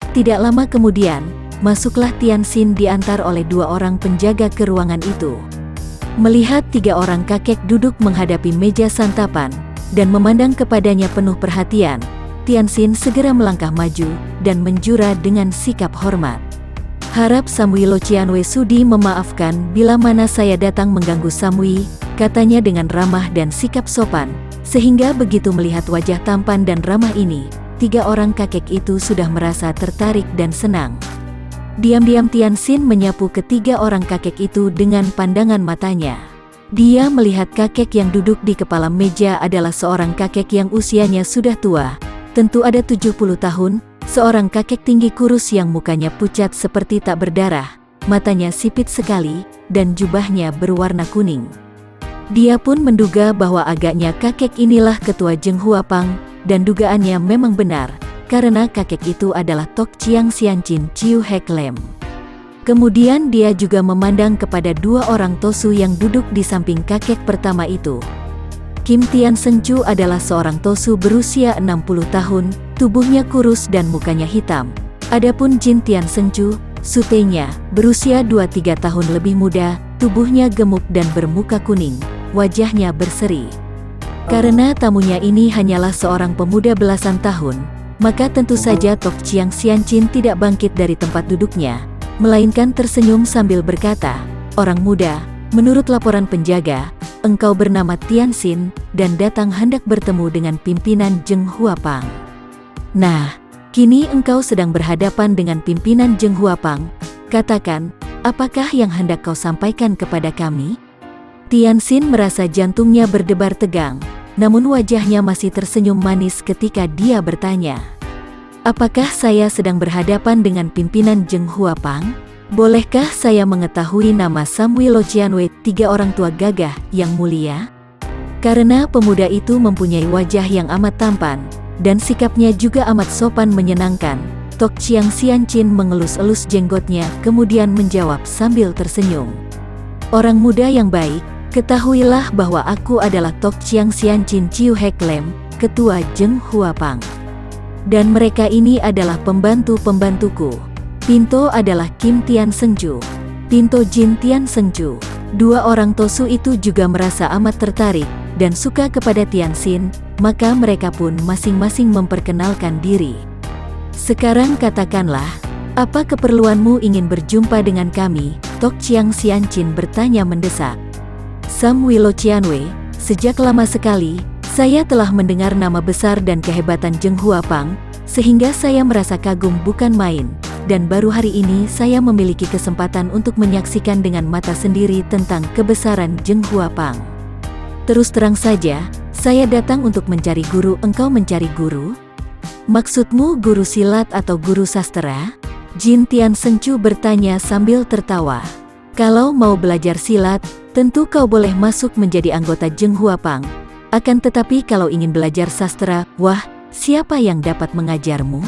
Tidak lama kemudian, masuklah Tianxin diantar oleh 2 orang penjaga ke ruangan itu. Melihat 3 orang kakek duduk menghadapi meja santapan, dan memandang kepadanya penuh perhatian, Tianxin segera melangkah maju, dan menjura dengan sikap hormat. "Harap Samui Locianwei sudi memaafkan bila mana saya datang mengganggu Samui," katanya dengan ramah dan sikap sopan, sehingga begitu melihat wajah tampan dan ramah ini, 3 orang kakek itu sudah merasa tertarik dan senang. Diam-diam Tianxin menyapu ketiga orang kakek itu dengan pandangan matanya. Dia melihat kakek yang duduk di kepala meja adalah seorang kakek yang usianya sudah tua, tentu ada 70 tahun, seorang kakek tinggi kurus yang mukanya pucat seperti tak berdarah, matanya sipit sekali, dan jubahnya berwarna kuning. Dia pun menduga bahwa agaknya kakek inilah ketua Zheng Huapang, dan dugaannya memang benar, karena kakek itu adalah Tok Chiang Xianqin Chiu Hek Lem. Kemudian dia juga memandang kepada 2 orang Tosu yang duduk di samping kakek pertama itu. Kim Tian Sengcu adalah seorang Tosu berusia 60 tahun, tubuhnya kurus dan mukanya hitam. Adapun Jin Tian Sengcu, sutenya, berusia 2-3 tahun lebih muda, tubuhnya gemuk dan bermuka kuning, wajahnya berseri. Karena tamunya ini hanyalah seorang pemuda belasan tahun, maka tentu saja Tok Chiang Xianqin tidak bangkit dari tempat duduknya, melainkan tersenyum sambil berkata, "Orang muda, menurut laporan penjaga, engkau bernama Tianxin, dan datang hendak bertemu dengan pimpinan Zheng Huapang. Nah, kini engkau sedang berhadapan dengan pimpinan Zheng Huapang. Katakan, apakah yang hendak kau sampaikan kepada kami?" Tianxin merasa jantungnya berdebar tegang, namun wajahnya masih tersenyum manis ketika dia bertanya, "Apakah saya sedang berhadapan dengan pimpinan Zheng Huapang? Bolehkah saya mengetahui nama Samui Locianwei, 3 orang tua gagah yang mulia?" Karena pemuda itu mempunyai wajah yang amat tampan, dan sikapnya juga amat sopan menyenangkan, Tok Chiang Xianqin mengelus-elus jenggotnya kemudian menjawab sambil tersenyum, "Orang muda yang baik, ketahuilah bahwa aku adalah Tok Chiang Xianqin Chiu Hek Lem, ketua Zheng Huapang. Dan mereka ini adalah pembantu-pembantuku. Pinto adalah Kim Tian Sengcu, Pinto Jin Tian Sengcu." 2 orang Tosu itu juga merasa amat tertarik, dan suka kepada Tianxin, maka mereka pun masing-masing memperkenalkan diri. "Sekarang katakanlah, apa keperluanmu ingin berjumpa dengan kami?" Tok Chiang Xianqin bertanya mendesak. "Samui Locianwei, sejak lama sekali, saya telah mendengar nama besar dan kehebatan Zheng Huapang, sehingga saya merasa kagum bukan main. Dan baru hari ini saya memiliki kesempatan untuk menyaksikan dengan mata sendiri tentang kebesaran Zheng Huapang. Terus terang saja, saya datang untuk mencari guru." "Engkau mencari guru? Maksudmu guru silat atau guru sastra?" Jin Tian Sengcu bertanya sambil tertawa. "Kalau mau belajar silat, tentu kau boleh masuk menjadi anggota Zheng Huapang. Akan tetapi kalau ingin belajar sastra, wah, siapa yang dapat mengajarmu?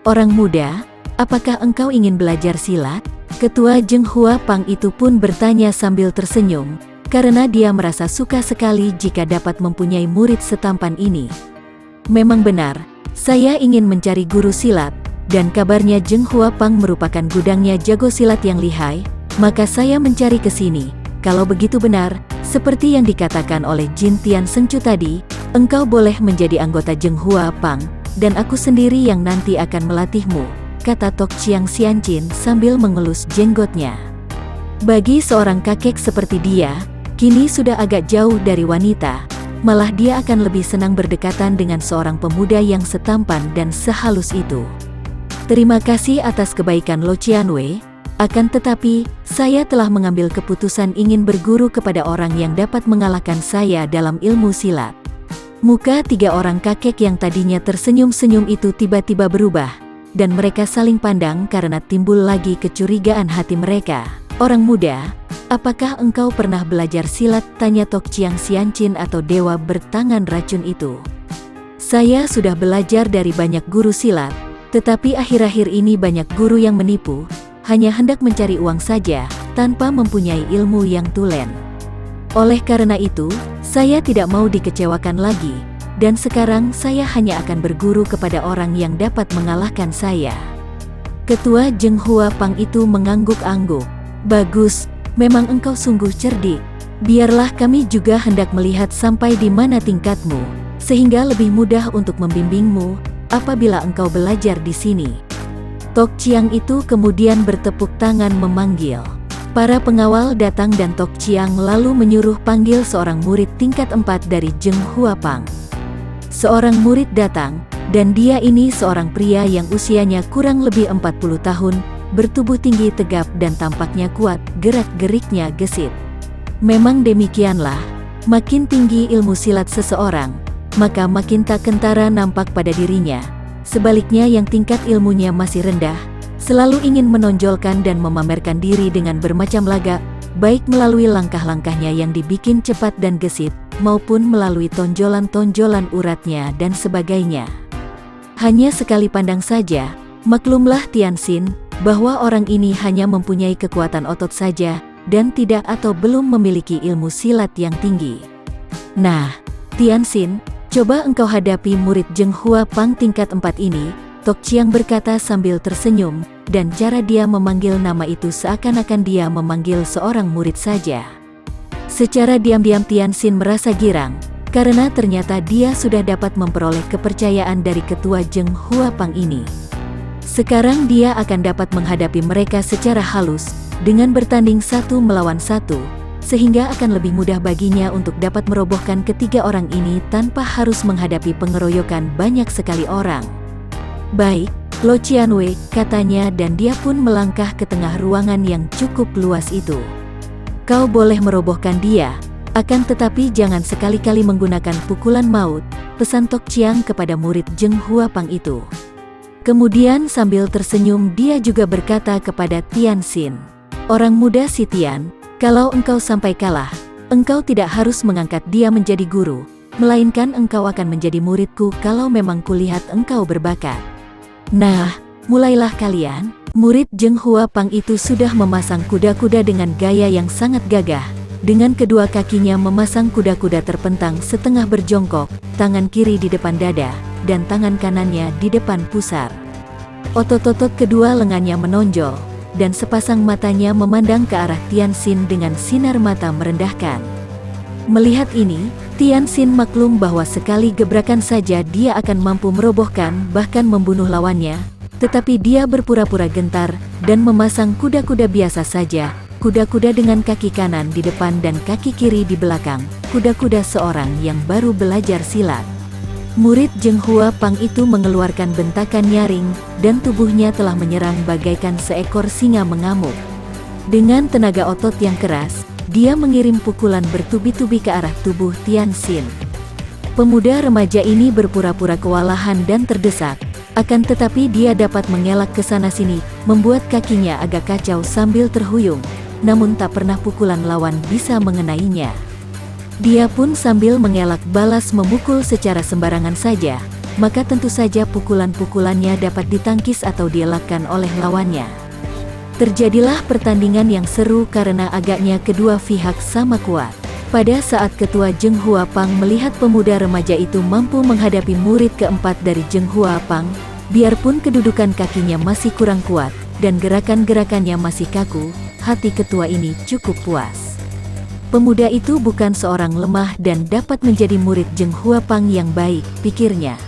Orang muda, apakah engkau ingin belajar silat?" Ketua Zheng Huapang itu pun bertanya sambil tersenyum, karena dia merasa suka sekali jika dapat mempunyai murid setampan ini. "Memang benar, saya ingin mencari guru silat, dan kabarnya Zheng Huapang merupakan gudangnya jago silat yang lihai, maka saya mencari ke sini. Kalau begitu benar, seperti yang dikatakan oleh Jin Tian Sengcu tadi, engkau boleh menjadi anggota Zheng Huapang, dan aku sendiri yang nanti akan melatihmu," kata Tok Chiang Xianqin sambil mengelus jenggotnya. Bagi seorang kakek seperti dia, kini sudah agak jauh dari wanita, malah dia akan lebih senang berdekatan dengan seorang pemuda yang setampan dan sehalus itu. "Terima kasih atas kebaikan Locianwei, akan tetapi, saya telah mengambil keputusan ingin berguru kepada orang yang dapat mengalahkan saya dalam ilmu silat." Muka 3 orang kakek yang tadinya tersenyum-senyum itu tiba-tiba berubah, dan mereka saling pandang karena timbul lagi kecurigaan hati mereka. "Orang muda, apakah engkau pernah belajar silat?" tanya Tok Chiang Xianqin atau dewa bertangan racun itu. "Saya sudah belajar dari banyak guru silat, tetapi akhir-akhir ini banyak guru yang menipu, hanya hendak mencari uang saja, tanpa mempunyai ilmu yang tulen. Oleh karena itu, saya tidak mau dikecewakan lagi, dan sekarang saya hanya akan berguru kepada orang yang dapat mengalahkan saya." Ketua Zheng Huapang itu mengangguk-angguk. Bagus, memang engkau sungguh cerdik. Biarlah kami juga hendak melihat sampai di mana tingkatmu, sehingga lebih mudah untuk membimbingmu apabila engkau belajar di sini. Tok Chiang itu kemudian bertepuk tangan memanggil. Para pengawal datang dan Tok Chiang lalu menyuruh panggil seorang murid tingkat 4 dari Zheng Huapang. Seorang murid datang, dan dia ini seorang pria yang usianya kurang lebih 40 tahun, bertubuh tinggi tegap dan tampaknya kuat, gerak-geriknya gesit. Memang demikianlah, makin tinggi ilmu silat seseorang, maka makin tak kentara nampak pada dirinya. Sebaliknya yang tingkat ilmunya masih rendah, selalu ingin menonjolkan dan memamerkan diri dengan bermacam laga, baik melalui langkah-langkahnya yang dibikin cepat dan gesit, maupun melalui tonjolan-tonjolan uratnya dan sebagainya. Hanya sekali pandang saja, maklumlah Tianxin, bahwa orang ini hanya mempunyai kekuatan otot saja, dan tidak atau belum memiliki ilmu silat yang tinggi. Nah, Tianxin, coba engkau hadapi murid Zheng Huapang tingkat 4 ini, Tok Chiang berkata sambil tersenyum, dan cara dia memanggil nama itu seakan-akan dia memanggil seorang murid saja. Secara diam-diam Tianxin merasa girang, karena ternyata dia sudah dapat memperoleh kepercayaan dari ketua Zheng Huapang ini. Sekarang dia akan dapat menghadapi mereka secara halus, dengan bertanding 1 melawan 1, sehingga akan lebih mudah baginya untuk dapat merobohkan ketiga orang ini tanpa harus menghadapi pengeroyokan banyak sekali orang. Baik, Lo Qianwei, katanya, dan dia pun melangkah ke tengah ruangan yang cukup luas itu. Kau boleh merobohkan dia, akan tetapi jangan sekali-kali menggunakan pukulan maut, pesan Tok Chiang kepada murid Zheng Huapang itu. Kemudian sambil tersenyum dia juga berkata kepada Tianxin, "Orang muda si Tian, kalau engkau sampai kalah, engkau tidak harus mengangkat dia menjadi guru, melainkan engkau akan menjadi muridku kalau memang kulihat engkau berbakat." Nah, mulailah kalian. Murid Zheng Huapang itu sudah memasang kuda-kuda dengan gaya yang sangat gagah. Dengan kedua kakinya memasang kuda-kuda terpentang setengah berjongkok, tangan kiri di depan dada, dan tangan kanannya di depan pusar. Otot-otot kedua lengannya menonjol, dan sepasang matanya memandang ke arah Tianxin dengan sinar mata merendahkan. Melihat ini, Tianxin maklum bahwa sekali gebrakan saja dia akan mampu merobohkan bahkan membunuh lawannya, tetapi dia berpura-pura gentar, dan memasang kuda-kuda biasa saja, kuda-kuda dengan kaki kanan di depan dan kaki kiri di belakang, kuda-kuda seorang yang baru belajar silat. Murid Zheng Huapang itu mengeluarkan bentakan nyaring, dan tubuhnya telah menyerang bagaikan seekor singa mengamuk. Dengan tenaga otot yang keras, dia mengirim pukulan bertubi-tubi ke arah tubuh Tianxin. Pemuda remaja ini berpura-pura kewalahan dan terdesak, akan tetapi dia dapat mengelak ke sana-sini, membuat kakinya agak kacau sambil terhuyung, namun tak pernah pukulan lawan bisa mengenainya. Dia pun sambil mengelak balas memukul secara sembarangan saja, maka tentu saja pukulan-pukulannya dapat ditangkis atau dielakkan oleh lawannya. Terjadilah pertandingan yang seru karena agaknya kedua pihak sama kuat. Pada saat ketua Zheng Huapang melihat pemuda remaja itu mampu menghadapi murid keempat dari Zheng Huapang, biarpun kedudukan kakinya masih kurang kuat, dan gerakan-gerakannya masih kaku, hati ketua ini cukup puas. Pemuda itu bukan seorang lemah dan dapat menjadi murid Zheng Huapang yang baik, pikirnya.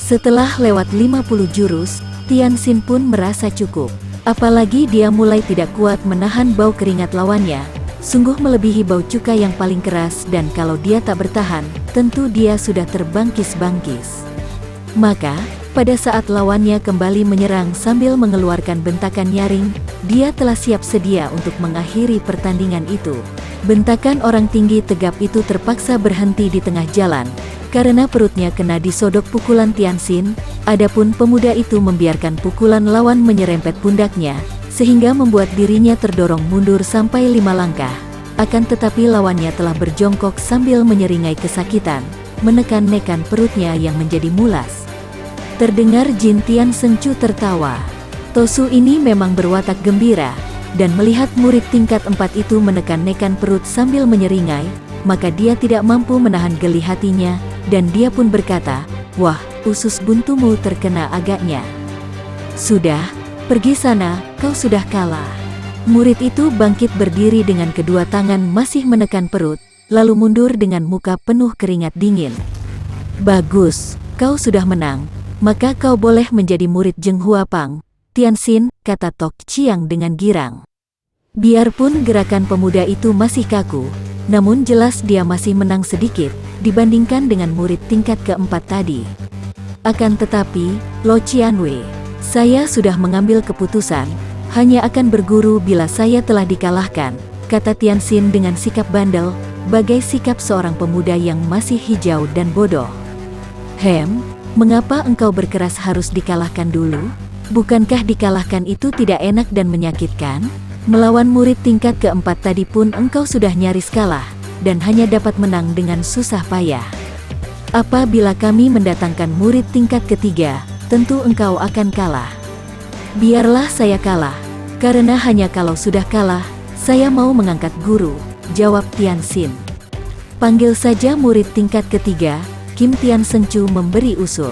Setelah lewat 50 jurus, Tianxin pun merasa cukup. Apalagi dia mulai tidak kuat menahan bau keringat lawannya, sungguh melebihi bau cuka yang paling keras, dan kalau dia tak bertahan, tentu dia sudah terbangkis-bangkis. Maka, pada saat lawannya kembali menyerang sambil mengeluarkan bentakan nyaring, dia telah siap sedia untuk mengakhiri pertandingan itu. Bentakan orang tinggi tegap itu terpaksa berhenti di tengah jalan, karena perutnya kena disodok pukulan Tianxin. Adapun pemuda itu membiarkan pukulan lawan menyerempet pundaknya, sehingga membuat dirinya terdorong mundur sampai 5 langkah. Akan tetapi lawannya telah berjongkok sambil menyeringai kesakitan, menekan-nekan perutnya yang menjadi mulas. Terdengar Jin Tian Sengcu tertawa. Tosu ini memang berwatak gembira, dan melihat murid tingkat 4 itu menekan-nekan perut sambil menyeringai, maka dia tidak mampu menahan geli hatinya, dan dia pun berkata, "Wah, usus buntumu terkena agaknya." "Sudah, Pergi sana, kau sudah kalah. Murid itu bangkit berdiri dengan kedua tangan masih menekan perut, lalu mundur dengan muka penuh keringat dingin. Bagus, kau sudah menang, maka kau boleh menjadi murid Zheng Huapang, Tianxin, kata Tok Chiang dengan girang. Biarpun gerakan pemuda itu masih kaku, namun jelas dia masih menang sedikit dibandingkan dengan murid tingkat keempat tadi. Akan tetapi, Lo Qianwei, saya sudah mengambil keputusan, hanya akan berguru bila saya telah dikalahkan, kata Tianxin dengan sikap bandel, bagai sikap seorang pemuda yang masih hijau dan bodoh. Mengapa engkau berkeras harus dikalahkan dulu? Bukankah dikalahkan itu tidak enak dan menyakitkan? Melawan murid tingkat keempat tadi pun engkau sudah nyaris kalah, dan hanya dapat menang dengan susah payah. Apabila kami mendatangkan murid tingkat ketiga, tentu engkau akan kalah. Biarlah saya kalah, karena hanya kalau sudah kalah, saya mau mengangkat guru, jawab Tianxin. Panggil saja murid tingkat ketiga, Kim Tian Sengcu memberi usul.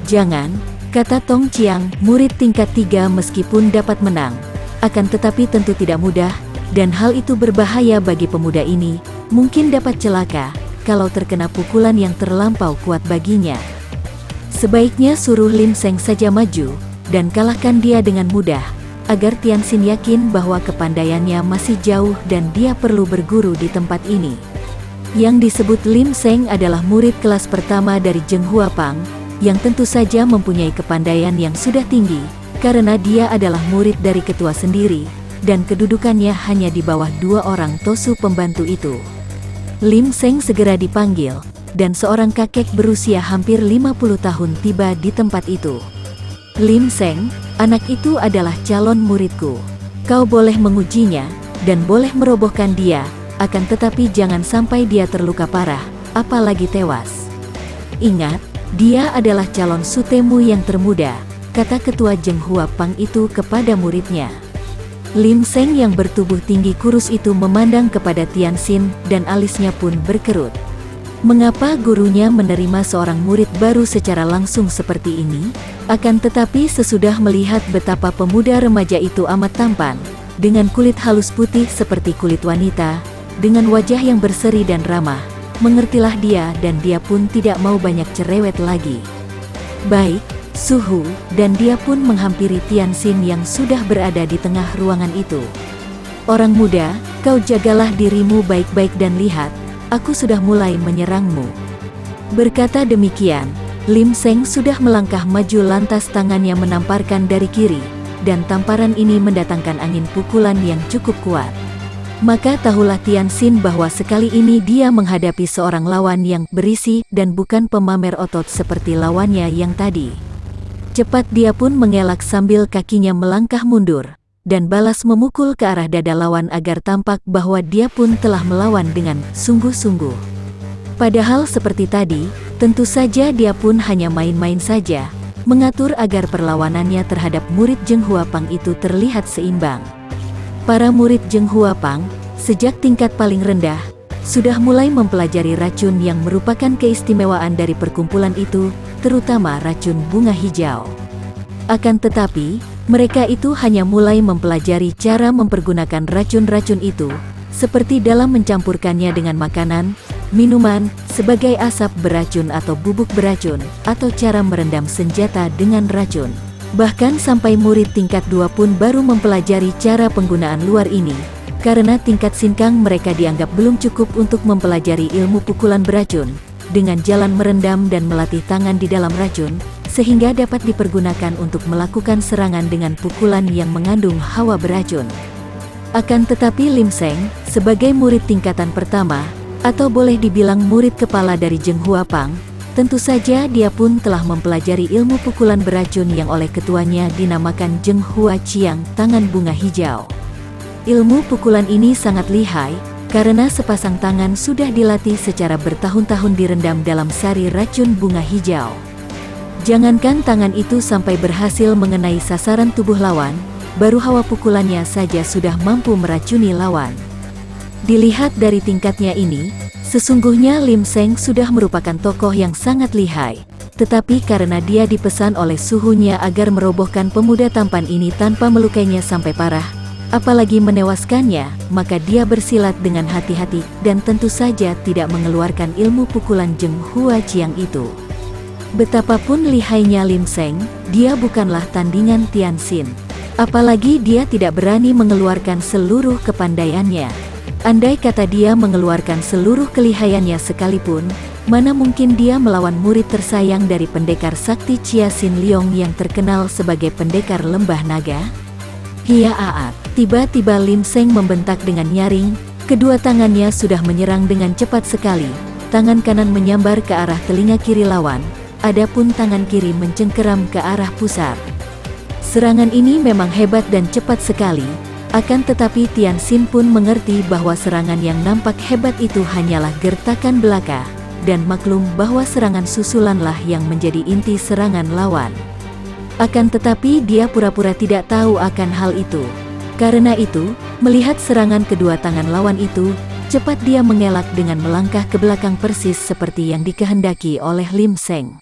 Jangan, kata Tong Chiang, murid tingkat 3 meskipun dapat menang, akan tetapi tentu tidak mudah, dan hal itu berbahaya bagi pemuda ini, mungkin dapat celaka, kalau terkena pukulan yang terlampau kuat baginya. Sebaiknya suruh Lim Seng saja maju, dan kalahkan dia dengan mudah, agar Tianxin yakin bahwa kepandaiannya masih jauh dan dia perlu berguru di tempat ini. Yang disebut Lim Seng adalah murid kelas pertama dari Zheng Huapang, yang tentu saja mempunyai kepandaian yang sudah tinggi, karena dia adalah murid dari ketua sendiri, dan kedudukannya hanya di bawah 2 orang tosu pembantu itu. Lim Seng segera dipanggil, dan seorang kakek berusia hampir 50 tahun tiba di tempat itu. Lim Seng, anak itu adalah calon muridku. Kau boleh mengujinya, dan boleh merobohkan dia, akan tetapi jangan sampai dia terluka parah, apalagi tewas. Ingat, dia adalah calon sutemu yang termuda, kata ketua Zheng Huapang itu kepada muridnya. Lim Seng yang bertubuh tinggi kurus itu memandang kepada Tianxin dan alisnya pun berkerut. Mengapa gurunya menerima seorang murid baru secara langsung seperti ini? Akan tetapi sesudah melihat betapa pemuda remaja itu amat tampan, dengan kulit halus putih seperti kulit wanita, dengan wajah yang berseri dan ramah, mengertilah dia dan dia pun tidak mau banyak cerewet lagi. Baik, Suhu, dan dia pun menghampiri Tianxin yang sudah berada di tengah ruangan itu. Orang muda, kau jagalah dirimu baik-baik dan lihat, aku sudah mulai menyerangmu. Berkata demikian, Lim Seng sudah melangkah maju lantas tangannya menamparkan dari kiri, dan tamparan ini mendatangkan angin pukulan yang cukup kuat. Maka tahulah Tianxin bahwa sekali ini dia menghadapi seorang lawan yang berisi dan bukan pemamer otot seperti lawannya yang tadi. Cepat dia pun mengelak sambil kakinya melangkah mundur, dan balas memukul ke arah dada lawan agar tampak bahwa dia pun telah melawan dengan sungguh-sungguh. Padahal seperti tadi, tentu saja dia pun hanya main-main saja, mengatur agar perlawanannya terhadap murid Zheng Huapang itu terlihat seimbang. Para murid Zheng Huapang, sejak tingkat paling rendah, sudah mulai mempelajari racun yang merupakan keistimewaan dari perkumpulan itu, terutama racun bunga hijau. Akan tetapi, mereka itu hanya mulai mempelajari cara mempergunakan racun-racun itu, seperti dalam mencampurkannya dengan makanan, minuman, sebagai asap beracun atau bubuk beracun, atau cara merendam senjata dengan racun. Bahkan sampai murid tingkat 2 pun baru mempelajari cara penggunaan luar ini, karena tingkat sinkang mereka dianggap belum cukup untuk mempelajari ilmu pukulan beracun, dengan jalan merendam dan melatih tangan di dalam racun, sehingga dapat dipergunakan untuk melakukan serangan dengan pukulan yang mengandung hawa beracun. Akan tetapi Lim Seng, sebagai murid tingkatan pertama, atau boleh dibilang murid kepala dari Zheng Huapang, tentu saja dia pun telah mempelajari ilmu pukulan beracun yang oleh ketuanya dinamakan Zheng Hua Chiang, tangan bunga hijau. Ilmu pukulan ini sangat lihai, karena sepasang tangan sudah dilatih secara bertahun-tahun direndam dalam sari racun bunga hijau. Jangankan tangan itu sampai berhasil mengenai sasaran tubuh lawan, baru hawa pukulannya saja sudah mampu meracuni lawan. Dilihat dari tingkatnya ini, sesungguhnya Lim Seng sudah merupakan tokoh yang sangat lihai, tetapi karena dia dipesan oleh suhunya agar merobohkan pemuda tampan ini tanpa melukainya sampai parah, apalagi menewaskannya, maka dia bersilat dengan hati-hati dan tentu saja tidak mengeluarkan ilmu pukulan Zheng Hua Qiang itu. Betapapun lihainya Lim Seng, dia bukanlah tandingan Tianxin. Apalagi dia tidak berani mengeluarkan seluruh kepandaiannya. Andai kata dia mengeluarkan seluruh kelihayannya sekalipun, mana mungkin dia melawan murid tersayang dari pendekar sakti Chia Xin Leong yang terkenal sebagai pendekar lembah naga? Hia aat! Tiba-tiba Lim Seng membentak dengan nyaring, kedua tangannya sudah menyerang dengan cepat sekali. Tangan kanan menyambar ke arah telinga kiri lawan, adapun tangan kiri mencengkeram ke arah pusar. Serangan ini memang hebat dan cepat sekali, akan tetapi Tianxin pun mengerti bahwa serangan yang nampak hebat itu hanyalah gertakan belaka, dan maklum bahwa serangan susulanlah yang menjadi inti serangan lawan. Akan tetapi dia pura-pura tidak tahu akan hal itu. Karena itu, melihat serangan kedua tangan lawan itu, cepat dia mengelak dengan melangkah ke belakang persis seperti yang dikehendaki oleh Lim Seng.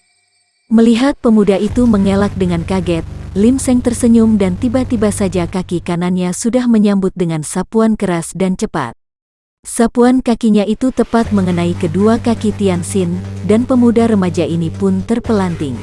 Melihat pemuda itu mengelak dengan kaget, Lim Seng tersenyum dan tiba-tiba saja kaki kanannya sudah menyambut dengan sapuan keras dan cepat. Sapuan kakinya itu tepat mengenai kedua kaki Tianxin, dan pemuda remaja ini pun terpelanting.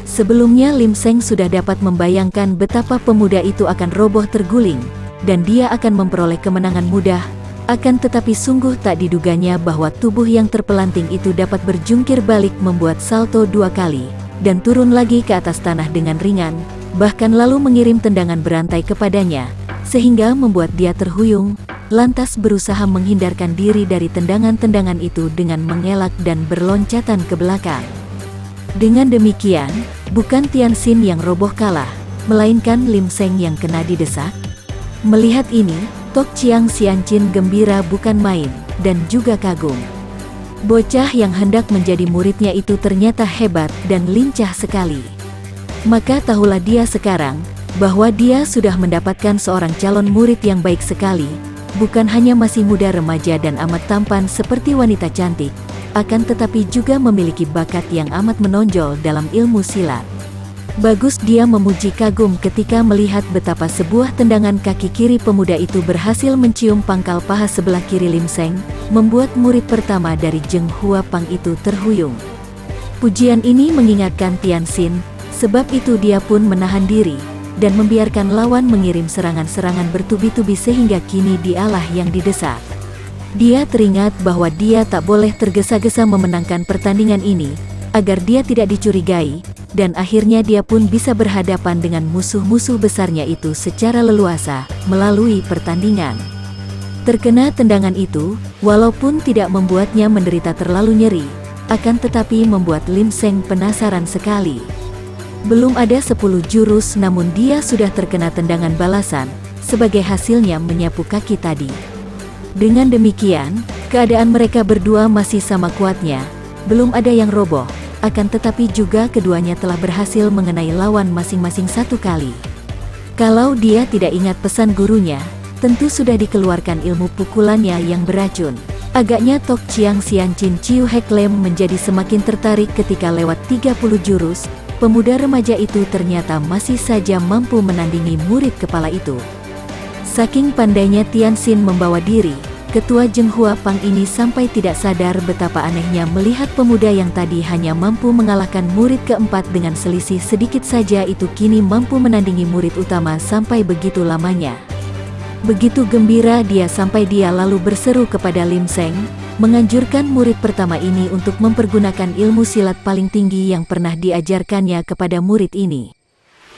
Sebelumnya Lim Seng sudah dapat membayangkan betapa pemuda itu akan roboh terguling, dan dia akan memperoleh kemenangan mudah, akan tetapi sungguh tak diduganya bahwa tubuh yang terpelanting itu dapat berjungkir balik membuat salto 2 kali, dan turun lagi ke atas tanah dengan ringan, bahkan lalu mengirim tendangan berantai kepadanya, sehingga membuat dia terhuyung, lantas berusaha menghindarkan diri dari tendangan-tendangan itu dengan mengelak dan berloncatan ke belakang. Dengan demikian, bukan Tianxin yang roboh kalah, melainkan Lim Seng yang kena didesak. Melihat ini, Tok Chiang Xianchin gembira bukan main, dan juga kagum. Bocah yang hendak menjadi muridnya itu ternyata hebat dan lincah sekali. Maka tahulah dia sekarang, bahwa dia sudah mendapatkan seorang calon murid yang baik sekali, bukan hanya masih muda remaja dan amat tampan seperti wanita cantik, akan tetapi juga memiliki bakat yang amat menonjol dalam ilmu silat. Bagus, dia memuji kagum ketika melihat betapa sebuah tendangan kaki kiri pemuda itu berhasil mencium pangkal paha sebelah kiri Lim Seng, membuat murid pertama dari Zheng Hua Pang itu terhuyung. Pujian ini mengingatkan Tianxin, sebab itu dia pun menahan diri, dan membiarkan lawan mengirim serangan-serangan bertubi-tubi sehingga kini dialah yang didesak. Dia teringat bahwa dia tak boleh tergesa-gesa memenangkan pertandingan ini, agar dia tidak dicurigai, dan akhirnya dia pun bisa berhadapan dengan musuh-musuh besarnya itu secara leluasa, melalui pertandingan. Terkena tendangan itu, walaupun tidak membuatnya menderita terlalu nyeri, akan tetapi membuat Lim Seng penasaran sekali. Belum ada 10 jurus namun dia sudah terkena tendangan balasan, sebagai hasilnya menyapu kaki tadi. Dengan demikian, keadaan mereka berdua masih sama kuatnya, belum ada yang roboh. Akan tetapi juga keduanya telah berhasil mengenai lawan masing-masing 1 kali. Kalau dia tidak ingat pesan gurunya, tentu sudah dikeluarkan ilmu pukulannya yang beracun. Agaknya Tok Chiang Xianchin Chiu Hek Lem menjadi semakin tertarik ketika lewat 30 jurus, pemuda remaja itu ternyata masih saja mampu menandingi murid kepala itu. Saking pandainya Tianxin membawa diri, Ketua Zheng Hua Pang ini sampai tidak sadar betapa anehnya melihat pemuda yang tadi hanya mampu mengalahkan murid keempat dengan selisih sedikit saja itu kini mampu menandingi murid utama sampai begitu lamanya. Begitu gembira dia sampai dia lalu berseru kepada Lim Seng, menganjurkan murid pertama ini untuk mempergunakan ilmu silat paling tinggi yang pernah diajarkannya kepada murid ini.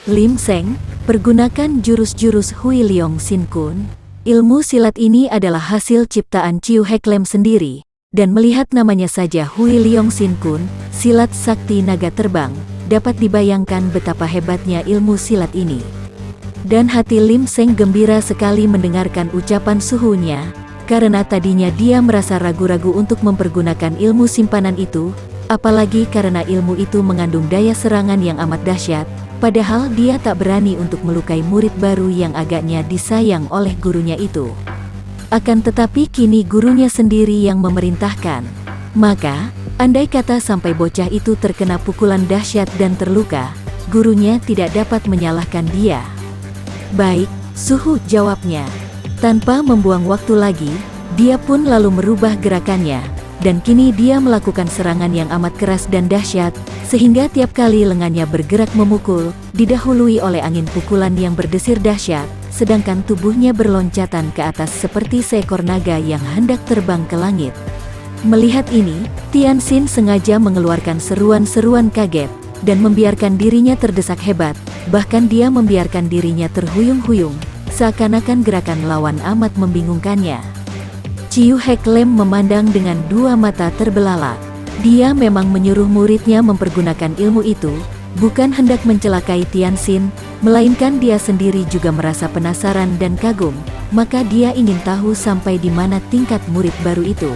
Lim Seng, pergunakan jurus-jurus Hui Leong Sin Kun. Ilmu silat ini adalah hasil ciptaan Chiu Hek Lem sendiri, dan melihat namanya saja Hui Leong Sin Kun, silat sakti naga terbang, dapat dibayangkan betapa hebatnya ilmu silat ini. Dan hati Lim Seng gembira sekali mendengarkan ucapan suhunya, karena tadinya dia merasa ragu-ragu untuk mempergunakan ilmu simpanan itu, apalagi karena ilmu itu mengandung daya serangan yang amat dahsyat. Padahal dia tak berani untuk melukai murid baru yang agaknya disayang oleh gurunya itu. Akan tetapi kini gurunya sendiri yang memerintahkan. Maka, Andai kata sampai bocah itu terkena pukulan dahsyat dan terluka, gurunya tidak dapat menyalahkan dia. "Baik, Suhu," jawabnya. Tanpa membuang waktu lagi, dia pun lalu merubah gerakannya, dan kini dia melakukan serangan yang amat keras dan dahsyat, sehingga tiap kali lengannya bergerak memukul, didahului oleh angin pukulan yang berdesir dahsyat, sedangkan tubuhnya berloncatan ke atas seperti seekor naga yang hendak terbang ke langit. Melihat ini, Tianxin sengaja mengeluarkan seruan-seruan kaget, dan membiarkan dirinya terdesak hebat, bahkan dia membiarkan dirinya terhuyung-huyung, seakan-akan gerakan lawan amat membingungkannya. Ciu Hek Lem memandang dengan dua mata terbelalak. Dia memang menyuruh muridnya mempergunakan ilmu itu, bukan hendak mencelakai Tianxin, melainkan dia sendiri juga merasa penasaran dan kagum, maka dia ingin tahu sampai di mana tingkat murid baru itu.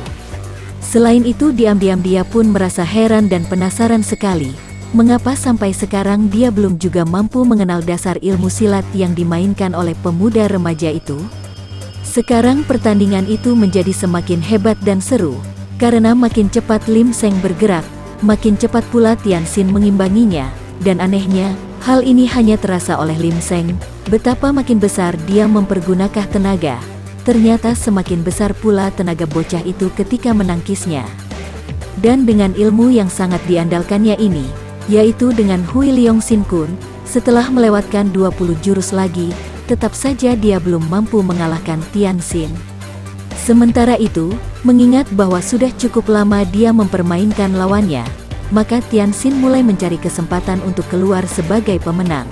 Selain itu, diam-diam dia pun merasa heran dan penasaran sekali, mengapa sampai sekarang dia belum juga mampu mengenal dasar ilmu silat yang dimainkan oleh pemuda remaja itu. Sekarang pertandingan itu menjadi semakin hebat dan seru, karena makin cepat Lim Seng bergerak, makin cepat pula Tianxin mengimbanginya, dan anehnya, hal ini hanya terasa oleh Lim Seng, betapa makin besar dia mempergunakan tenaga. Ternyata semakin besar pula tenaga bocah itu ketika menangkisnya. Dan dengan ilmu yang sangat diandalkannya ini, yaitu dengan Hui Leong Sin Kun, setelah melewatkan 20 jurus lagi, tetap saja dia belum mampu mengalahkan Tianxin. Sementara itu, mengingat bahwa sudah cukup lama dia mempermainkan lawannya, maka Tianxin mulai mencari kesempatan untuk keluar sebagai pemenang.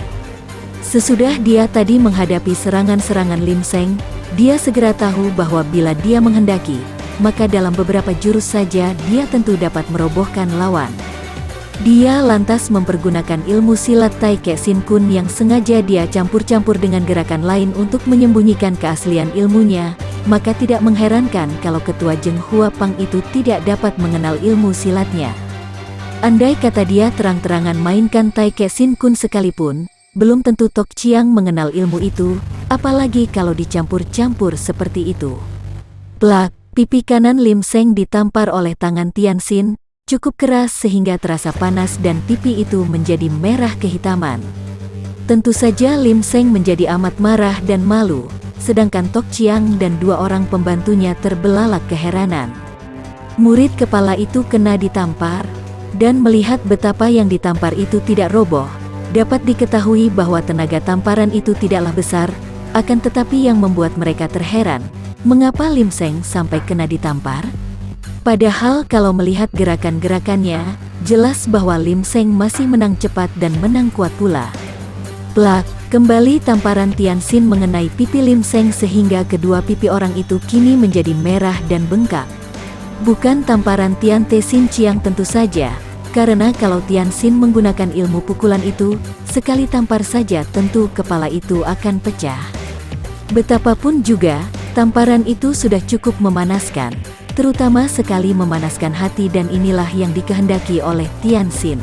Sesudah dia tadi menghadapi serangan-serangan Lim Seng, dia segera tahu bahwa bila dia menghendaki, maka dalam beberapa jurus saja dia tentu dapat merobohkan lawan. Dia lantas mempergunakan ilmu silat Tai Ke Sin Kun yang sengaja dia campur-campur dengan gerakan lain untuk menyembunyikan keaslian ilmunya, maka tidak mengherankan kalau ketua Zheng Hua Pang itu tidak dapat mengenal ilmu silatnya. Andai kata dia terang-terangan mainkan Tai Ke Sin Kun sekalipun, belum tentu Tok Chiang mengenal ilmu itu, apalagi kalau dicampur-campur seperti itu. Plak, pipi kanan Lim Seng ditampar oleh tangan Tianxin, cukup keras sehingga terasa panas dan pipi itu menjadi merah kehitaman. Tentu saja Lim Seng menjadi amat marah dan malu, sedangkan Tok Chiang dan dua orang pembantunya terbelalak keheranan. Murid kepala itu kena ditampar, dan melihat betapa yang ditampar itu tidak roboh, dapat diketahui bahwa tenaga tamparan itu tidaklah besar, akan tetapi yang membuat mereka terheran, mengapa Lim Seng sampai kena ditampar? Padahal kalau melihat gerakan-gerakannya, jelas bahwa Lim Seng masih menang cepat dan menang kuat pula. Plak, kembali tamparan Tianxin mengenai pipi Lim Seng sehingga kedua pipi orang itu kini menjadi merah dan bengkak. Bukan tamparan Tian Te Sin Chiang tentu saja, karena kalau Tianxin menggunakan ilmu pukulan itu, sekali tampar saja tentu kepala itu akan pecah. Betapapun juga, tamparan itu sudah cukup memanaskan, terutama sekali memanaskan hati, dan inilah yang dikehendaki oleh Tianxin.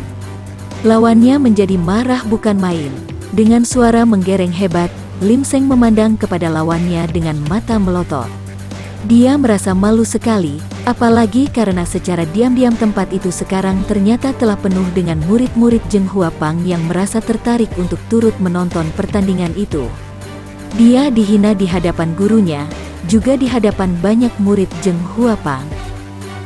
Lawannya menjadi marah bukan main. Dengan suara menggereng hebat, Lim Seng memandang kepada lawannya dengan mata melotot. Dia merasa malu sekali, apalagi karena secara diam-diam tempat itu sekarang ternyata telah penuh dengan murid-murid Zheng Hua Pang yang merasa tertarik untuk turut menonton pertandingan itu. Dia dihina di hadapan gurunya, juga di hadapan banyak murid Zheng Hua Pang.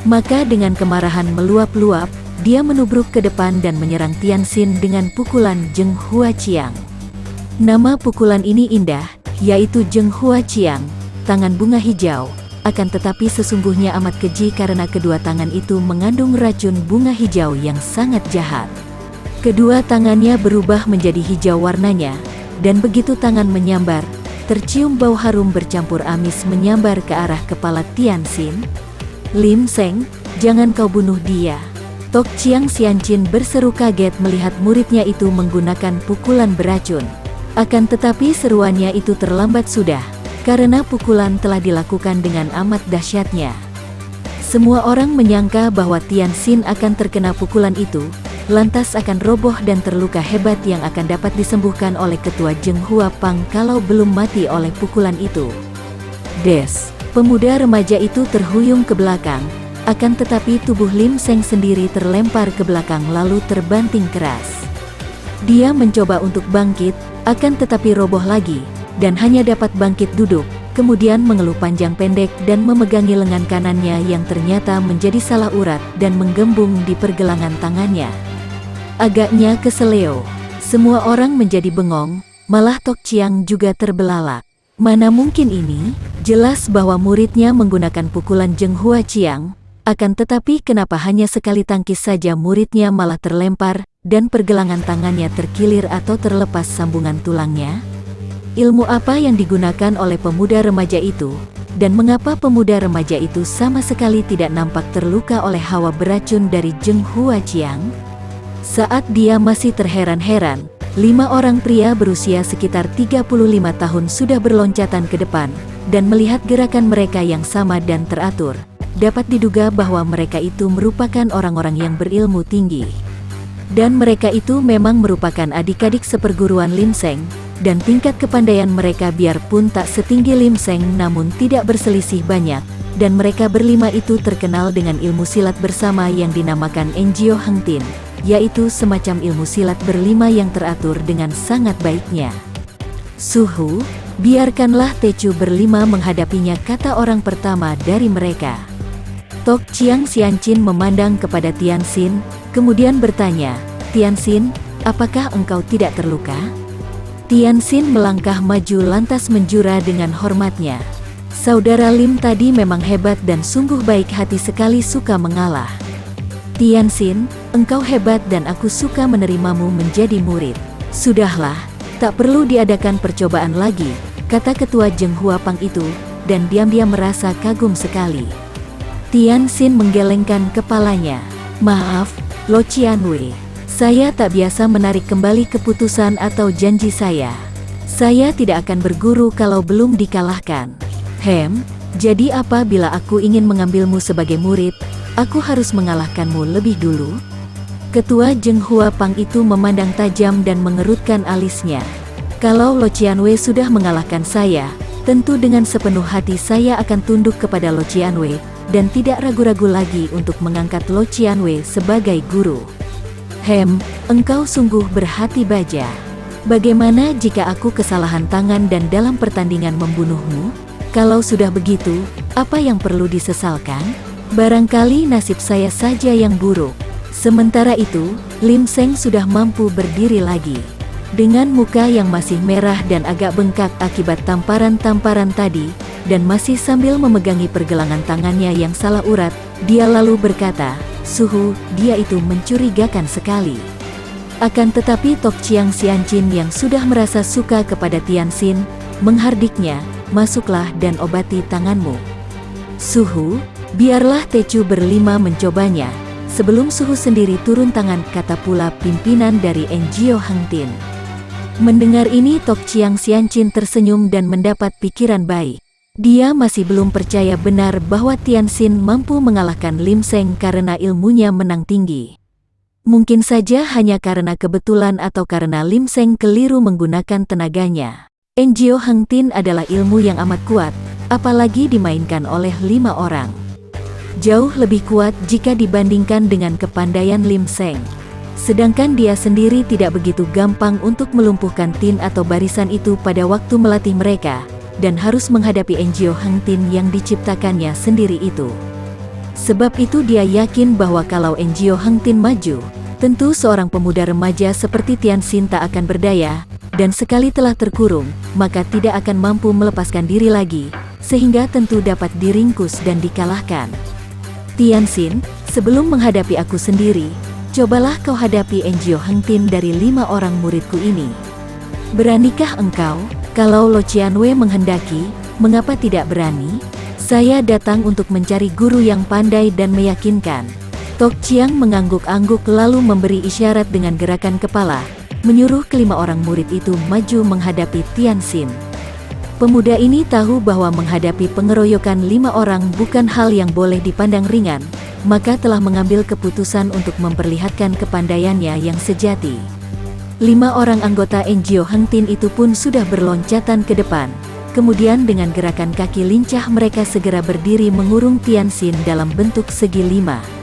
Maka dengan kemarahan meluap-luap, dia menubruk ke depan dan menyerang Tianxin dengan pukulan Zheng Hua Chiang. Nama pukulan ini indah, yaitu Zheng Hua Chiang, tangan bunga hijau, akan tetapi sesungguhnya amat keji karena kedua tangan itu mengandung racun bunga hijau yang sangat jahat. Kedua tangannya berubah menjadi hijau warnanya, dan begitu tangan menyambar, tercium bau harum bercampur amis menyambar ke arah kepala Tianxin. "Lim Seng, jangan kau bunuh dia!" Tok Chiang Xianqin berseru kaget melihat muridnya itu menggunakan pukulan beracun. Akan tetapi seruannya itu terlambat sudah, karena pukulan telah dilakukan dengan amat dahsyatnya. Semua orang menyangka bahwa Tianxin akan terkena pukulan itu, lantas akan roboh dan terluka hebat yang akan dapat disembuhkan oleh ketua Zheng Hua Pang kalau belum mati oleh pukulan itu. Des, pemuda remaja itu terhuyung ke belakang, akan tetapi tubuh Lim Seng sendiri terlempar ke belakang lalu terbanting keras. Dia mencoba untuk bangkit, akan tetapi roboh lagi, dan hanya dapat bangkit duduk, kemudian mengeluh panjang pendek dan memegangi lengan kanannya yang ternyata menjadi salah urat dan menggembung di pergelangan tangannya. Agaknya keseleo. Semua orang menjadi bengong, malah Tok Chiang juga terbelalak. Mana mungkin ini? Jelas bahwa muridnya menggunakan pukulan Zheng Hua Chiang, akan tetapi kenapa hanya sekali tangkis saja muridnya malah terlempar, dan pergelangan tangannya terkilir atau terlepas sambungan tulangnya? Ilmu apa yang digunakan oleh pemuda remaja itu, dan mengapa pemuda remaja itu sama sekali tidak nampak terluka oleh hawa beracun dari Zheng Hua Chiang? Saat dia masih terheran-heran, 5 orang pria berusia sekitar 35 tahun sudah berloncatan ke depan, dan melihat gerakan mereka yang sama dan teratur, dapat diduga bahwa mereka itu merupakan orang-orang yang berilmu tinggi. Dan mereka itu memang merupakan adik-adik seperguruan Lim Seng, dan tingkat kepandaian mereka biarpun tak setinggi Lim Seng namun tidak berselisih banyak, dan mereka berlima itu terkenal dengan ilmu silat bersama yang dinamakan Enjio Heng Tin, yaitu semacam ilmu silat berlima yang teratur dengan sangat baiknya. Suhu, biarkanlah Tecu berlima menghadapinya, kata orang pertama dari mereka. Tok Chiang Xianqin memandang kepada Tianxin, kemudian bertanya, "Tianxin, apakah engkau tidak terluka?" Tianxin melangkah maju lantas menjura dengan hormatnya. Saudara Lim tadi memang hebat dan sungguh baik hati sekali, suka mengalah. Tianxin, engkau hebat dan aku suka menerimamu menjadi murid. Sudahlah, tak perlu diadakan percobaan lagi, kata ketua Zheng Hua Pang itu, dan diam-diam merasa kagum sekali. Tianxin menggelengkan kepalanya. Maaf, Lo Qianwei, saya tak biasa menarik kembali keputusan atau janji saya. Saya tidak akan berguru kalau belum dikalahkan. Jadi apa bila aku ingin mengambilmu sebagai murid, aku harus mengalahkanmu lebih dulu? Ketua Zheng Hua Pang itu memandang tajam dan mengerutkan alisnya. Kalau Lo Qianwei sudah mengalahkan saya, tentu dengan sepenuh hati saya akan tunduk kepada Lo Qianwei, dan tidak ragu-ragu lagi untuk mengangkat Lo Qianwei sebagai guru. Engkau sungguh berhati baja. Bagaimana jika aku kesalahan tangan dan dalam pertandingan membunuhmu? Kalau sudah begitu, apa yang perlu disesalkan? Barangkali nasib saya saja yang buruk. Sementara itu, Lim Seng sudah mampu berdiri lagi. Dengan muka yang masih merah dan agak bengkak akibat tamparan-tamparan tadi, dan masih sambil memegangi pergelangan tangannya yang salah urat, dia lalu berkata, "Suhu, dia itu mencurigakan sekali." Akan tetapi Tok Chiang Xianqin yang sudah merasa suka kepada Tianxin, menghardiknya, "Masuklah dan obati tanganmu." "Suhu, biarlah Tecu berlima mencobanya, sebelum Suhu sendiri turun tangan," kata pula pimpinan dari Enjio Heng Tin. Mendengar ini Tok Chiang Xianqin tersenyum dan mendapat pikiran baik. Dia masih belum percaya benar bahwa Tianxin mampu mengalahkan Lim Seng karena ilmunya menang tinggi. Mungkin saja hanya karena kebetulan atau karena Lim Seng keliru menggunakan tenaganya. Enjio Heng Tin adalah ilmu yang amat kuat, apalagi dimainkan oleh 5 orang. Jauh lebih kuat jika dibandingkan dengan kepandaian Lim Seng. Sedangkan dia sendiri tidak begitu gampang untuk melumpuhkan Tin atau barisan itu pada waktu melatih mereka, dan harus menghadapi Enjio Heng Tin yang diciptakannya sendiri itu. Sebab itu dia yakin bahwa kalau Enjio Heng Tin maju, tentu seorang pemuda remaja seperti Tianxin tak akan berdaya, dan sekali telah terkurung, maka tidak akan mampu melepaskan diri lagi, sehingga tentu dapat diringkus dan dikalahkan. "Tianxin, sebelum menghadapi aku sendiri, cobalah kau hadapi Enjio Heng Tin dari 5 orang muridku ini. Beranikah engkau? Kalau Lo Qianwei menghendaki, mengapa tidak berani? Saya datang untuk mencari guru yang pandai dan meyakinkan." Tok Chiang mengangguk-angguk lalu memberi isyarat dengan gerakan kepala, menyuruh kelima orang murid itu maju menghadapi Tianxin. Pemuda ini tahu bahwa menghadapi pengeroyokan 5 orang bukan hal yang boleh dipandang ringan, maka telah mengambil keputusan untuk memperlihatkan kepandaiannya yang sejati. 5 orang anggota Enjio Heng Tin itu pun sudah berloncatan ke depan, kemudian dengan gerakan kaki lincah mereka segera berdiri mengurung Tianxin dalam bentuk segi 5.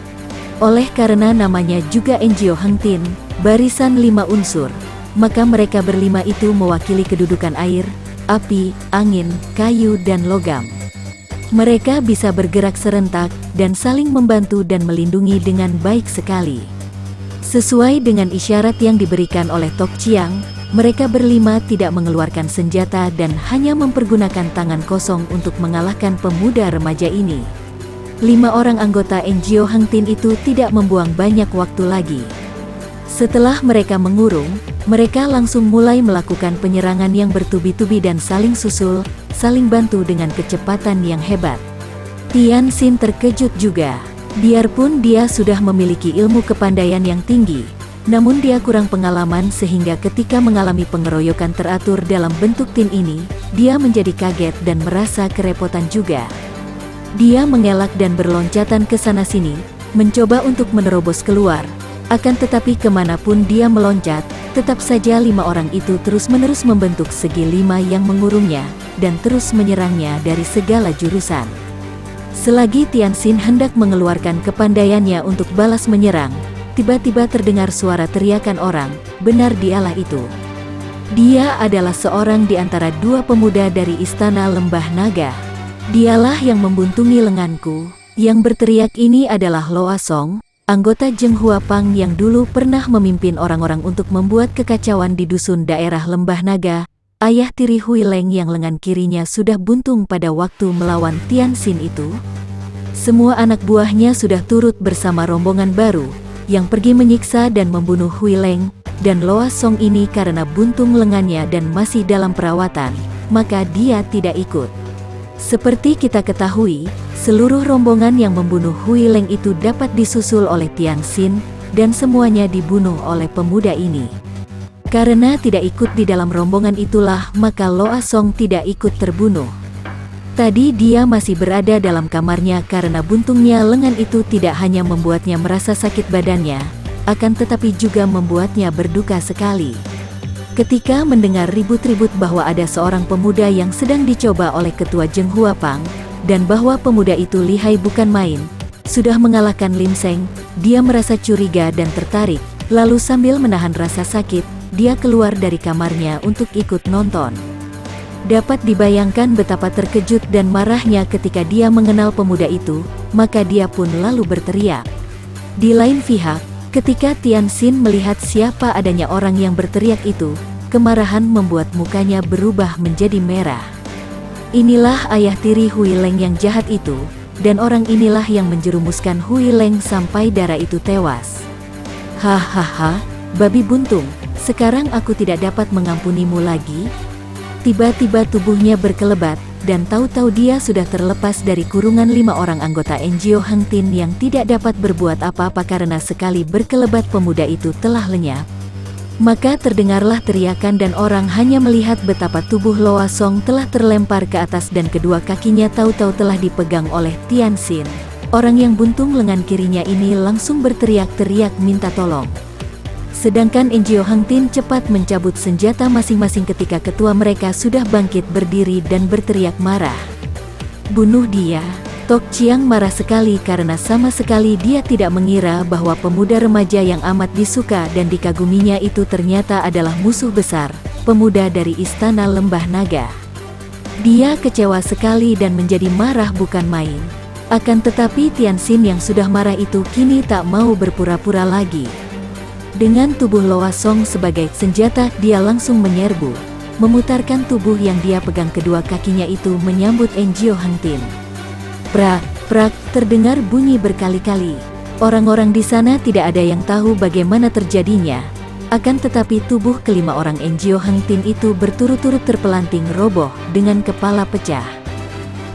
Oleh karena namanya juga Enjio Hengtin, barisan 5 unsur, maka mereka berlima itu mewakili kedudukan air, api, angin, kayu dan logam. Mereka bisa bergerak serentak dan saling membantu dan melindungi dengan baik sekali. Sesuai dengan isyarat yang diberikan oleh Tok Chiang, mereka berlima tidak mengeluarkan senjata dan hanya mempergunakan tangan kosong untuk mengalahkan pemuda remaja ini. 5 orang anggota Enjio Hengtin itu tidak membuang banyak waktu lagi. Setelah mereka mengurung, mereka langsung mulai melakukan penyerangan yang bertubi-tubi dan saling susul, saling bantu dengan kecepatan yang hebat. Tianxin terkejut juga. Biarpun dia sudah memiliki ilmu kepandaian yang tinggi, namun dia kurang pengalaman sehingga ketika mengalami pengeroyokan teratur dalam bentuk tim ini, dia menjadi kaget dan merasa kerepotan juga. Dia mengelak dan berloncatan ke sana-sini, mencoba untuk menerobos keluar. Akan tetapi kemanapun dia meloncat, tetap saja 5 orang itu terus-menerus membentuk segi 5 yang mengurungnya, dan terus menyerangnya dari segala jurusan. Selagi Tianxin hendak mengeluarkan kepandaiannya untuk balas menyerang, tiba-tiba terdengar suara teriakan orang, benar dialah itu. Dia adalah seorang di antara 2 pemuda dari Istana Lembah Naga. Dialah yang membuntungi lenganku. Yang berteriak ini adalah Loa Song, anggota Zheng Huapang yang dulu pernah memimpin orang-orang untuk membuat kekacauan di dusun daerah Lembah Naga, ayah tiri Hui Leng yang lengan kirinya sudah buntung pada waktu melawan Tianxin itu. Semua anak buahnya sudah turut bersama rombongan baru, yang pergi menyiksa dan membunuh Hui Leng, dan Loa Song ini karena buntung lengannya dan masih dalam perawatan, maka dia tidak ikut. Seperti kita ketahui, seluruh rombongan yang membunuh Hui Leng itu dapat disusul oleh Tianxin, dan semuanya dibunuh oleh pemuda ini. Karena tidak ikut di dalam rombongan itulah maka Loa Song tidak ikut terbunuh. Tadi dia masih berada dalam kamarnya karena buntungnya lengan itu tidak hanya membuatnya merasa sakit badannya, akan tetapi juga membuatnya berduka sekali. Ketika mendengar ribut-ribut bahwa ada seorang pemuda yang sedang dicoba oleh ketua Zheng Huapang, dan bahwa pemuda itu lihai bukan main, sudah mengalahkan Lim Seng, dia merasa curiga dan tertarik, lalu sambil menahan rasa sakit, dia keluar dari kamarnya untuk ikut nonton. Dapat dibayangkan betapa terkejut dan marahnya ketika dia mengenal pemuda itu, maka dia pun lalu berteriak. Di lain pihak, ketika Tianxin melihat siapa adanya orang yang berteriak itu, kemarahan membuat mukanya berubah menjadi merah. Inilah ayah tiri Hui Leng yang jahat itu, dan orang inilah yang menjerumuskan Hui Leng sampai darah itu tewas. Hahaha, babi buntung, sekarang aku tidak dapat mengampunimu lagi. Tiba-tiba tubuhnya berkelebat, dan tahu-tahu dia sudah terlepas dari kurungan 5 orang anggota Enjio Hengtin yang tidak dapat berbuat apa-apa karena sekali berkelebat pemuda itu telah lenyap. Maka terdengarlah teriakan dan orang hanya melihat betapa tubuh Loa Song telah terlempar ke atas dan kedua kakinya tahu-tahu telah dipegang oleh Tianxin. Orang yang buntung lengan kirinya ini langsung berteriak-teriak minta tolong. Sedangkan Enjio Hengtin cepat mencabut senjata masing-masing ketika ketua mereka sudah bangkit berdiri dan berteriak marah. Bunuh dia. Tok Chiang marah sekali karena sama sekali dia tidak mengira bahwa pemuda remaja yang amat disuka dan dikaguminya itu ternyata adalah musuh besar, pemuda dari Istana Lembah Naga. Dia kecewa sekali dan menjadi marah bukan main. Akan tetapi Tianxin yang sudah marah itu kini tak mau berpura-pura lagi. Dengan tubuh Loa Song sebagai senjata, dia langsung menyerbu, memutarkan tubuh yang dia pegang kedua kakinya itu menyambut Enjio Hengtin. Prak, prak, terdengar bunyi berkali-kali. Orang-orang di sana tidak ada yang tahu bagaimana terjadinya. Akan tetapi tubuh kelima orang Enjio Hengtin itu berturut-turut terpelanting roboh dengan kepala pecah.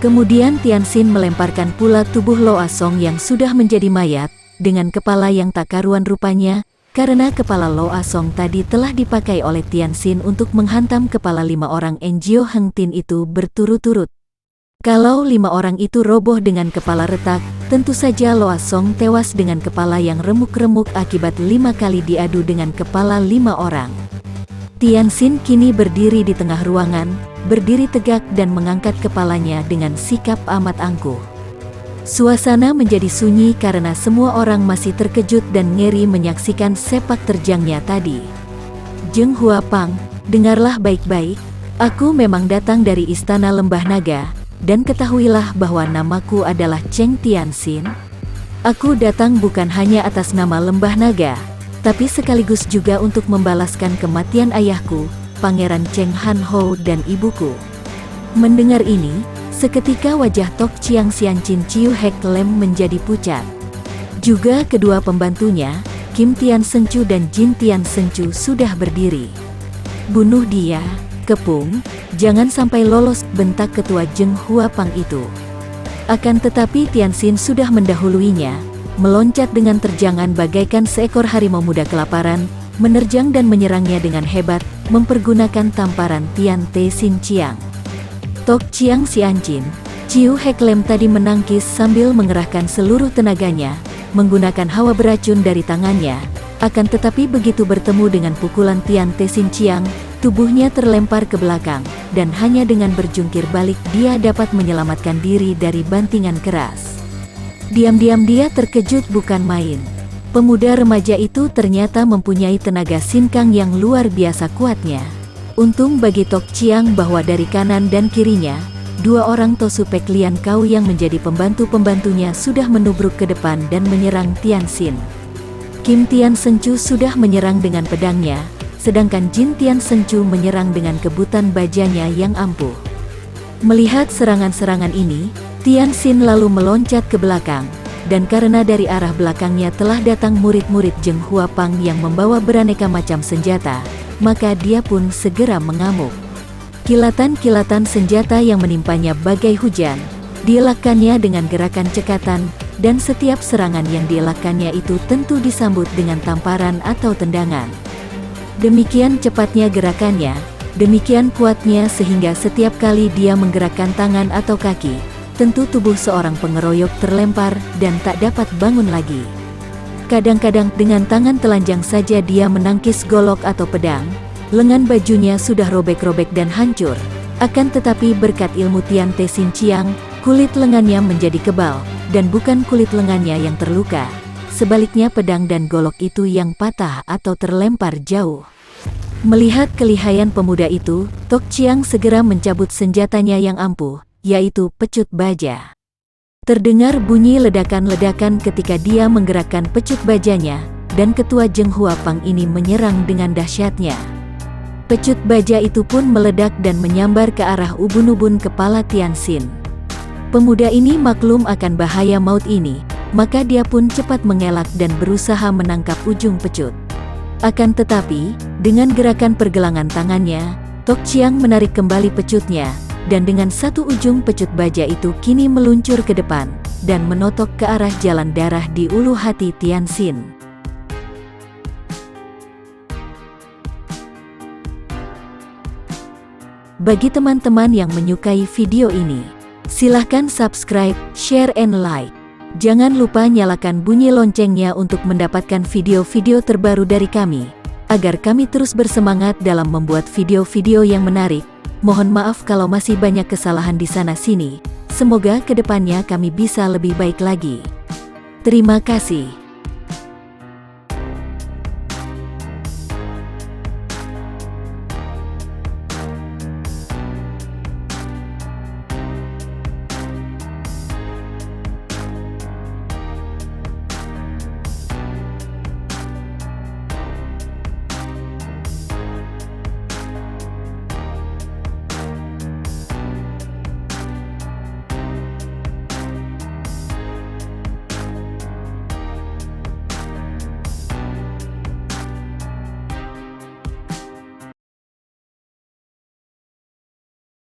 Kemudian Tianxin melemparkan pula tubuh Loa Song yang sudah menjadi mayat, dengan kepala yang tak karuan rupanya, karena kepala Loa Song tadi telah dipakai oleh Tianxin untuk menghantam kepala 5 orang Enjio Hengtin itu berturut-turut. Kalau 5 orang itu roboh dengan kepala retak, tentu saja Loa Song tewas dengan kepala yang remuk-remuk akibat 5 kali diadu dengan kepala 5 orang. Tianxin kini berdiri di tengah ruangan, berdiri tegak dan mengangkat kepalanya dengan sikap amat angkuh. Suasana menjadi sunyi karena semua orang masih terkejut dan ngeri menyaksikan sepak terjangnya tadi. Zheng Huapang, dengarlah baik-baik, aku memang datang dari Istana Lembah Naga, dan ketahuilah bahwa namaku adalah Cheng Tianxin. Aku datang bukan hanya atas nama Lembah Naga, tapi sekaligus juga untuk membalaskan kematian ayahku, Pangeran Cheng Han Ho dan ibuku. Mendengar ini, seketika wajah Tok Chiang Xianchin Chiu Hek Lem menjadi pucat. Juga kedua pembantunya, Kim Tian Sencu dan Jin Tian Sencu sudah berdiri. Bunuh dia, Kepung, jangan sampai lolos, bentak ketua Zheng Huapang itu. Akan tetapi Tianxin sudah mendahuluinya, meloncat dengan terjangan bagaikan seekor harimau muda kelaparan, menerjang dan menyerangnya dengan hebat, mempergunakan tamparan Tian Te Sin Chiang. Tok Chiang Xianchin, Chiu Hek Lem tadi menangkis sambil mengerahkan seluruh tenaganya, menggunakan hawa beracun dari tangannya, akan tetapi begitu bertemu dengan pukulan Tian Te Sin Chiang, tubuhnya terlempar ke belakang, dan hanya dengan berjungkir balik dia dapat menyelamatkan diri dari bantingan keras. Diam-diam dia terkejut bukan main. Pemuda remaja itu ternyata mempunyai tenaga sinkang yang luar biasa kuatnya. Untung bagi Tok Chiang bahwa dari kanan dan kirinya, dua orang Tosu Pek Lian Kau yang menjadi pembantu-pembantunya sudah menubruk ke depan dan menyerang Tianxin. Kim Tian Sencu sudah menyerang dengan pedangnya, sedangkan Jin Tian Sencu menyerang dengan kebutan bajanya yang ampuh. Melihat serangan-serangan ini, Tianxin lalu meloncat ke belakang, dan karena dari arah belakangnya telah datang murid-murid Zheng Huapang yang membawa beraneka macam senjata, maka dia pun segera mengamuk. Kilatan-kilatan senjata yang menimpanya bagai hujan, dielakkannya dengan gerakan cekatan, dan setiap serangan yang dielakkannya itu tentu disambut dengan tamparan atau tendangan. Demikian cepatnya gerakannya, demikian kuatnya sehingga setiap kali dia menggerakkan tangan atau kaki, tentu tubuh seorang pengeroyok terlempar dan tak dapat bangun lagi. Kadang-kadang dengan tangan telanjang saja dia menangkis golok atau pedang, lengan bajunya sudah robek-robek dan hancur. Akan tetapi berkat ilmu Tian Te Sin Chiang, kulit lengannya menjadi kebal, dan bukan kulit lengannya yang terluka. Sebaliknya pedang dan golok itu yang patah atau terlempar jauh. Melihat kelihayan pemuda itu, Tok Chiang segera mencabut senjatanya yang ampuh, yaitu pecut baja. Terdengar bunyi ledakan-ledakan ketika dia menggerakkan pecut bajanya, dan ketua Zheng Huapang ini menyerang dengan dahsyatnya. Pecut baja itu pun meledak dan menyambar ke arah ubun-ubun kepala Tianxin. Pemuda ini maklum akan bahaya maut ini, maka dia pun cepat mengelak dan berusaha menangkap ujung pecut. Akan tetapi, dengan gerakan pergelangan tangannya, Tok Chiang menarik kembali pecutnya, dan dengan satu ujung pecut baja itu kini meluncur ke depan, dan menotok ke arah jalan darah di ulu hati Tianxin. Bagi teman-teman yang menyukai video ini, silahkan subscribe, share, and like. Jangan lupa nyalakan bunyi loncengnya untuk mendapatkan video-video terbaru dari kami, agar kami terus bersemangat dalam membuat video-video yang menarik. Mohon maaf kalau masih banyak kesalahan di sana-sini. Semoga kedepannya kami bisa lebih baik lagi. Terima kasih.